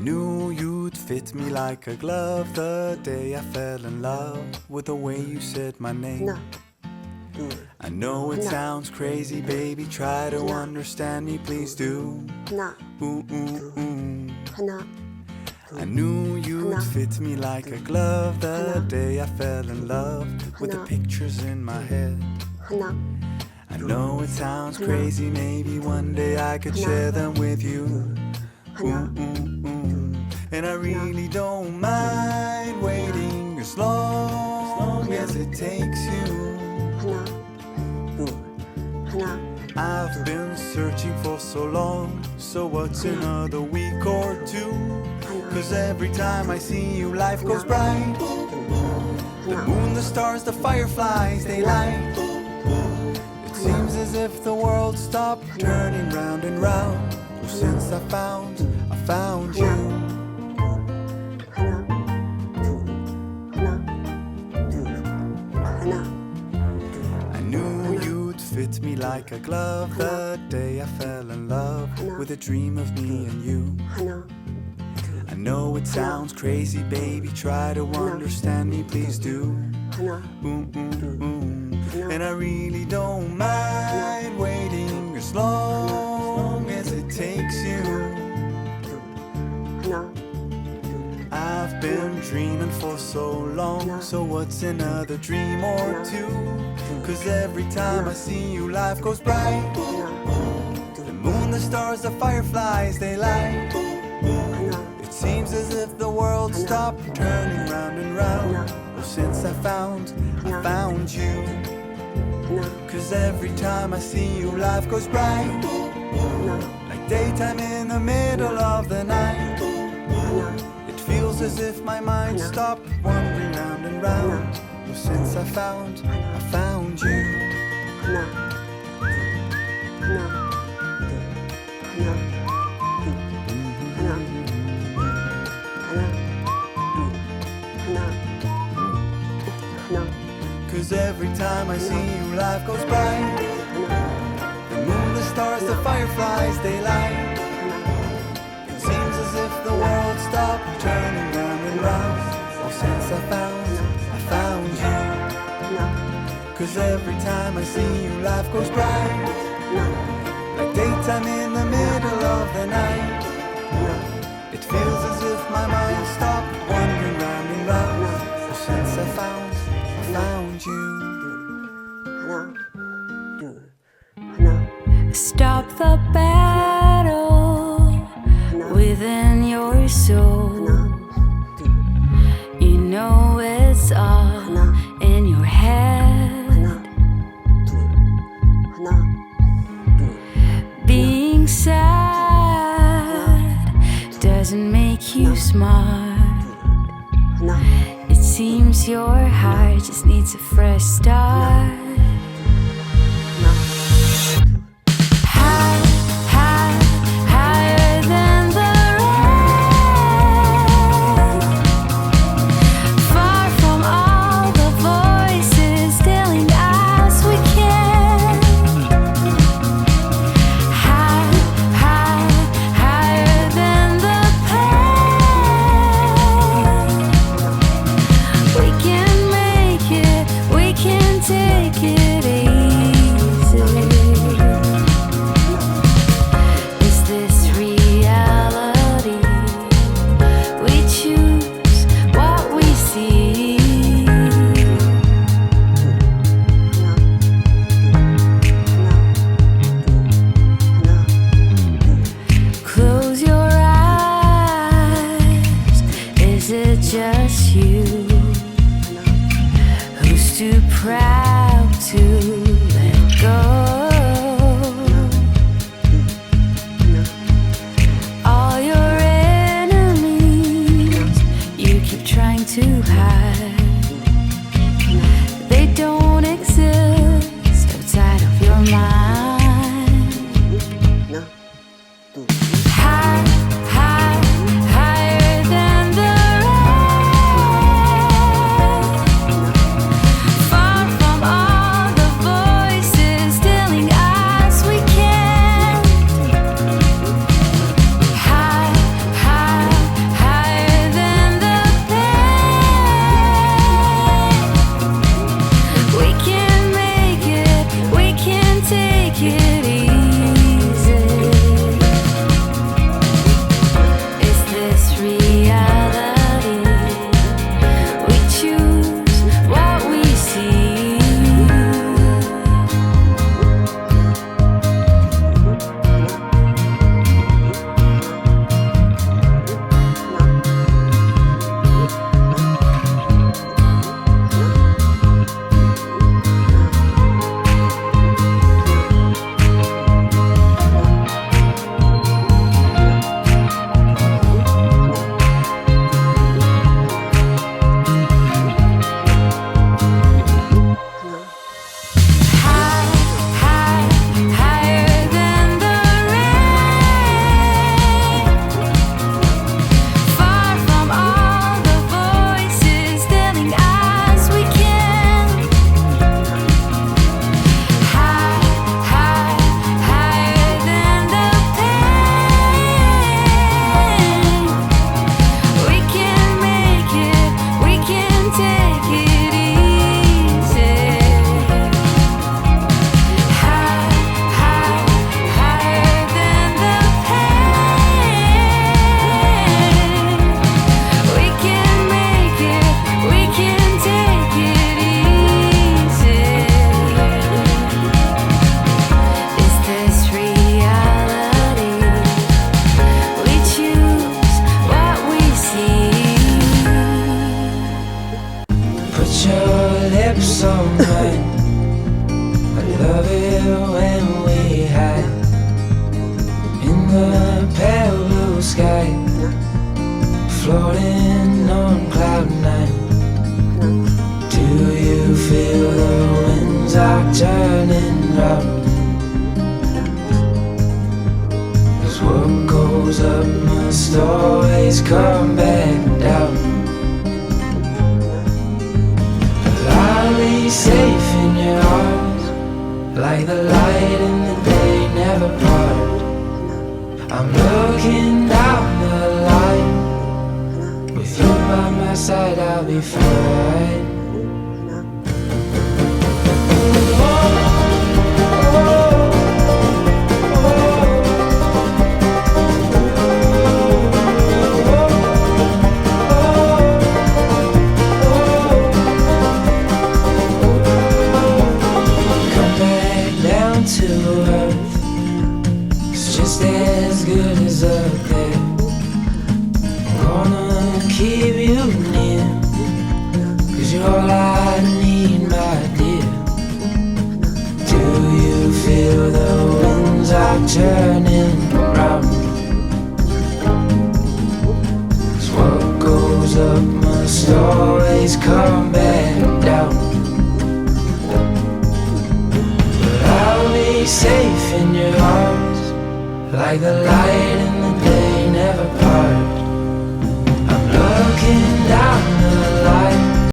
knew you'd fit me like a glove the day I fell in love with the way you said my name. 하나, 둘, I know it sounds crazy, baby. Try to understand me, please do. 하나, Ooh, ooh, ooh. 하나, I knew you'd fit me like a glove the day I fell in love with the pictures in my head. 하나, I know it sounds crazy, maybe one day I could share them with you. 하나, And I really don't mind waiting as long as it takes you. 하나, 둘, 하나, I've been searching for so long, so what's another week or two? Cause every time I see you, life goes bright. The moon, the stars, the fireflies, they light. It seems as if the world stopped turning round and round. Oh, since I found you. 하나, 둘, 하나, 둘, 하나. I knew you'd fit me like a glove the day I fell in love with a dream of me and you. 하나, I know it sounds crazy, baby. Try to understand me, please do. 하나, And I really don't mind waiting as long as it takes you. 하나, I've been dreaming for so long, so what's another dream or two? Cause every time I see you, life goes bright. The moon, the stars, the fireflies, they light. It seems as if the world stopped turning round and round. Well, since I found you. Cause every time I see you, life goes bright. Like daytime in the middle of the night. It feels as if my mind stopped wandering round and round. Well, since I found you. 하나, 하나, 둘, 하나, 하나, 하나, 하나. Cause every time I see you, life goes bright. The moon, the stars, the fireflies, they light. It seems as if the world stopped turning round and round. Oh, since I found you. Cause every time I see you, life goes bright. Like daytime in the middle of the night. It feels as if my mind stopped wandering round and round. Oh, since I found you. 하나, 둘, 하나, Stop the battle within your soul. 하나, 둘, You know it's all in your head. 하나, 둘, 하나, 둘. Being sad doesn't make you smart. 하나, It seems your heart just needs a fresh start. High, high, higher than the rain. Far from all the voices telling us we can't. High, high, higher than the pain. We can make it, we can take it easy. Is this reality? We choose what we see. Close your eyes. Is it just you? Who's too proud to let go? All your enemies you keep trying to hide. They don't exist outside of your mind. 하나, 둘, High, high, higher than the rain. Far from all the voices telling floating on cloud nine. Do you feel the winds are turning round? 'Cause what goes up must always come back down. I'll be safe in your arms, like the light in the day never part. I'm looking down the line, with you by my side I'll be fine. To earth, it's just as good as up there. I'm gonna keep you near, 'cause you're all I need, my dear. Do you feel the winds are turning round? 'Cause what goes up must always come back down. Safe in your arms, like the light in the day never part. I'm looking down the